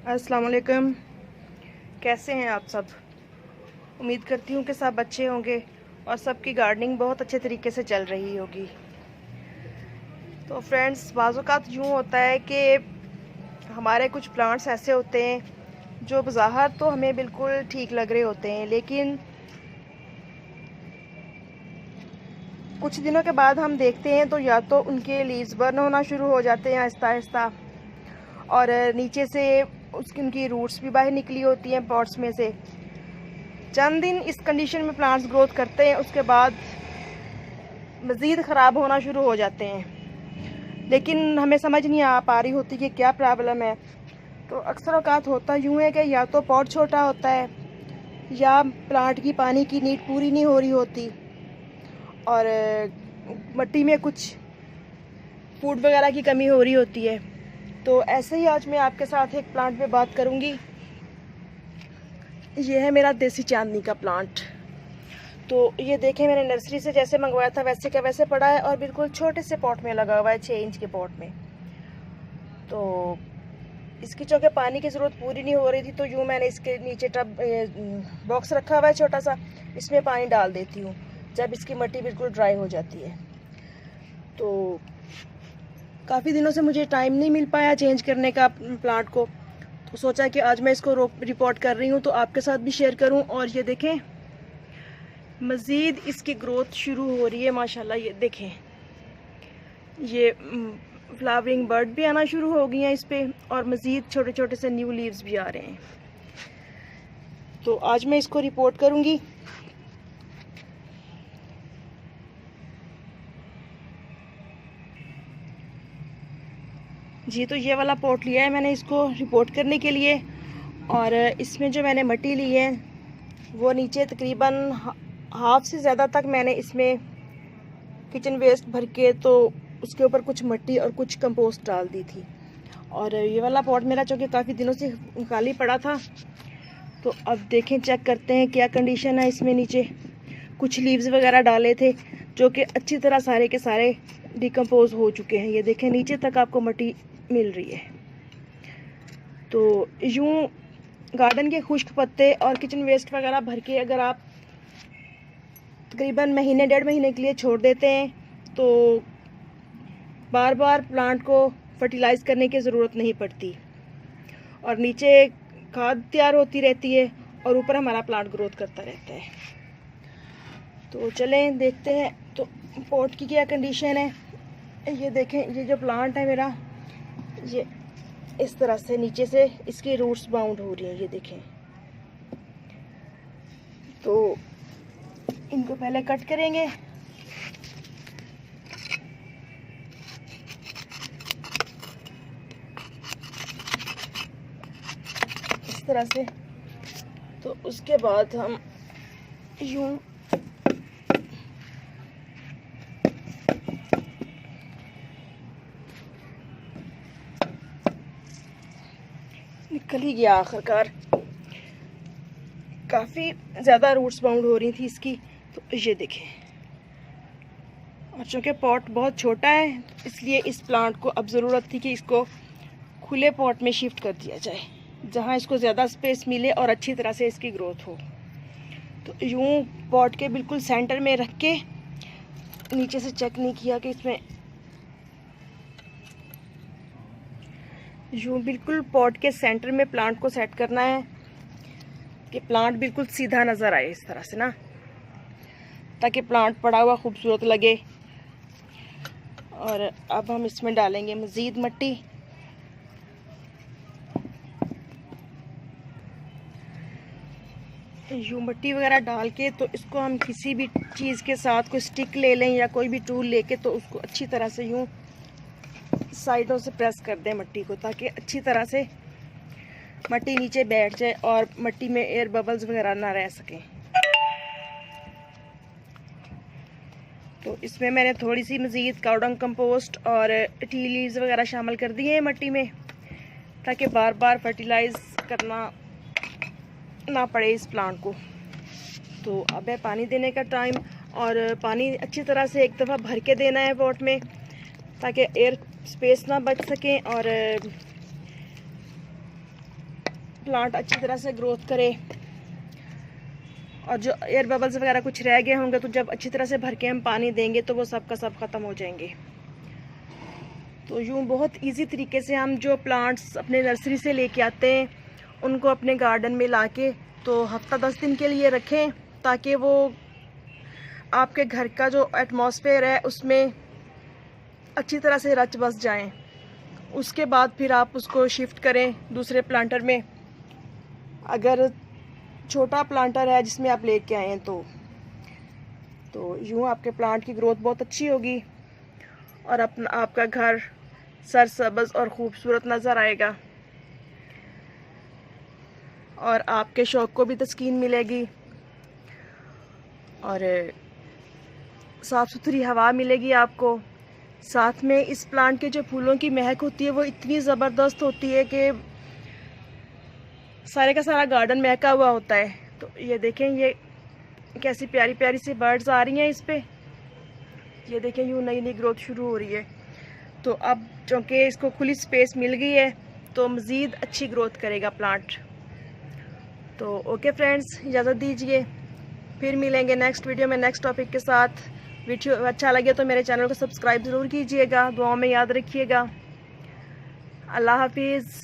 अस्सलाम वालेकुम। कैसे हैं आप सब? उम्मीद करती हूँ कि सब अच्छे होंगे और सबकी गार्डनिंग बहुत अच्छे तरीके से चल रही होगी। तो फ्रेंड्स, बाज़ औक़ात यूँ होता है कि हमारे कुछ प्लांट्स ऐसे होते हैं जो बज़ाहिर तो हमें बिल्कुल ठीक लग रहे होते हैं, लेकिन कुछ दिनों के बाद हम देखते हैं तो या तो उनके लीव्स बर्न होना शुरू हो जाते हैं आहिस्ता आहिस्ता, और नीचे से उनकी रूट्स भी बाहर निकली होती हैं पॉट्स में से। चंद दिन इस कंडीशन में प्लांट्स ग्रोथ करते हैं, उसके बाद मज़ीद ख़राब होना शुरू हो जाते हैं, लेकिन हमें समझ नहीं आ पा रही होती कि क्या प्रॉब्लम है। तो अक्सर औक़ात होता यूँ है कि या तो पॉट छोटा होता है या प्लांट की पानी की नीड पूरी नहीं हो रही होती, और मिट्टी में कुछ फूड वगैरह की कमी हो रही होती है। तो ऐसे ही आज मैं आपके साथ एक प्लांट पे बात करूँगी। ये है मेरा देसी चांदनी का प्लांट। तो ये देखें, मैंने नर्सरी से जैसे मंगवाया था वैसे का वैसे पड़ा है और बिल्कुल छोटे से पॉट में लगा हुआ है, 6 इंच के पॉट में। तो इसकी चूँकि पानी की ज़रूरत पूरी नहीं हो रही थी, तो यूँ मैंने इसके नीचे टब बॉक्स रखा हुआ है छोटा सा, इसमें पानी डाल देती हूँ जब इसकी मिट्टी बिल्कुल ड्राई हो जाती है। तो काफ़ी दिनों से मुझे टाइम नहीं मिल पाया चेंज करने का प्लांट को, तो सोचा कि आज मैं इसको रिपोर्ट कर रही हूँ तो आपके साथ भी शेयर करूँ। और ये देखें, मज़ीद इसकी ग्रोथ शुरू हो रही है माशाल्लाह। ये देखें, ये फ्लावरिंग बर्ड भी आना शुरू हो गई हैं इस पे, और मज़ीद छोटे छोटे से न्यू लीव्स भी आ रहे हैं। तो आज मैं इसको रिपोर्ट करूँगी। जी, तो ये वाला पॉट लिया है मैंने इसको रिपोर्ट करने के लिए, और इसमें जो मैंने मिट्टी ली है वो नीचे तकरीबन हाफ से ज़्यादा तक मैंने इसमें किचन वेस्ट भर के, तो उसके ऊपर कुछ मिट्टी और कुछ कंपोस्ट डाल दी थी। और ये वाला पॉट मेरा चूँकि काफ़ी दिनों से खाली पड़ा था, तो अब देखें, चेक करते हैं क्या कंडीशन है इसमें। नीचे कुछ लीव्स वगैरह डाले थे जो कि अच्छी तरह सारे के सारे डिकम्पोज हो चुके हैं। ये देखें, नीचे तक आपको मिट्टी मिल रही है। तो यूँ गार्डन के खुश्क पत्ते और किचन वेस्ट वगैरह भर के अगर आप तकरीबन महीने 1.5 महीने के लिए छोड़ देते हैं, तो बार बार प्लांट को फर्टिलाइज़ करने की ज़रूरत नहीं पड़ती, और नीचे खाद तैयार होती रहती है और ऊपर हमारा प्लांट ग्रोथ करता रहता है। तो चलें देखते हैं तो पॉट की क्या कंडीशन है। ये देखें, ये जो प्लांट है मेरा, ये इस तरह से नीचे से इसकी रूट्स बाउंड हो रही हैं। ये देखें, तो इनको पहले कट करेंगे। इस तरह से। तो उसके बाद हम यूं निकल ही गया आखिरकार, काफ़ी ज़्यादा रूट्स बाउंड हो रही थी इसकी। तो ये देखें, और चूँकि पॉट बहुत छोटा है इसलिए इस प्लांट को अब ज़रूरत थी कि इसको खुले पॉट में शिफ्ट कर दिया जाए, जहाँ इसको ज़्यादा स्पेस मिले और अच्छी तरह से इसकी ग्रोथ हो। तो यूँ पॉट के बिल्कुल सेंटर में रख के, नीचे से चेक नहीं किया कि इसमें, यूँ बिल्कुल पॉट के सेंटर में प्लांट को सेट करना है कि प्लांट बिल्कुल सीधा नज़र आए इस तरह से ना, ताकि प्लांट पड़ा हुआ खूबसूरत लगे। और अब हम इसमें डालेंगे मज़ीद मिट्टी। यूँ मिट्टी वगैरह डाल के, तो इसको हम किसी भी चीज़ के साथ, कोई स्टिक ले लें या कोई भी टूल लेके, तो उसको अच्छी तरह से यूँ साइडों से प्रेस कर दें मिट्टी को, ताकि अच्छी तरह से मिट्टी नीचे बैठ जाए और मिट्टी में एयर बबल्स वगैरह ना रह सकें। तो इसमें मैंने थोड़ी सी मज़ीद काउडंग कंपोस्ट और टी लीव्स वगैरह शामिल कर दिए हैं मिट्टी में, ताकि बार बार फर्टिलाइज़ करना ना पड़े इस प्लांट को। तो अब है पानी देने का टाइम, और पानी अच्छी तरह से एक दफ़ा भर के देना है पॉट में, ताकि एयर स्पेस ना बच सके और प्लांट अच्छी तरह से ग्रोथ करे, और जो एयर बबल्स वगैरह कुछ रह गए होंगे तो जब अच्छी तरह से भर के हम पानी देंगे तो वो सब का सब ख़त्म हो जाएंगे। तो यूँ बहुत इजी तरीके से हम जो प्लांट्स अपने नर्सरी से लेके आते हैं उनको अपने गार्डन में लाके तो हफ्ता 10 दिन के लिए रखें, ताकि वो आपके घर का जो एटमॉस्फेयर है उसमें अच्छी तरह से रच बस जाएं। उसके बाद फिर आप उसको शिफ्ट करें दूसरे प्लांटर में, अगर छोटा प्लांटर है जिसमें आप लेके आए हैं तो यूँ आपके प्लांट की ग्रोथ बहुत अच्छी होगी और आपका घर सरसब्ज़ और ख़ूबसूरत नज़र आएगा, और आपके शौक़ को भी तस्कीन मिलेगी और साफ़ सुथरी हवा मिलेगी आपको। साथ में इस प्लांट के जो फूलों की महक होती है वो इतनी ज़बरदस्त होती है कि सारे का सारा गार्डन महका हुआ होता है। तो ये देखें, ये कैसी प्यारी प्यारी सी बर्ड्स आ रही हैं इस पे, ये देखें यूँ नई नई ग्रोथ शुरू हो रही है। तो अब चूँकि इसको खुली स्पेस मिल गई है तो मज़ीद अच्छी ग्रोथ करेगा प्लांट। तो ओके फ्रेंड्स, इजाज़त दीजिए, फिर मिलेंगे नेक्स्ट वीडियो में नेक्स्ट टॉपिक के साथ। वीडियो अच्छा लगे तो मेरे चैनल को सब्सक्राइब ज़रूर कीजिएगा, दुआओं में याद रखिएगा। अल्लाह हाफिज़।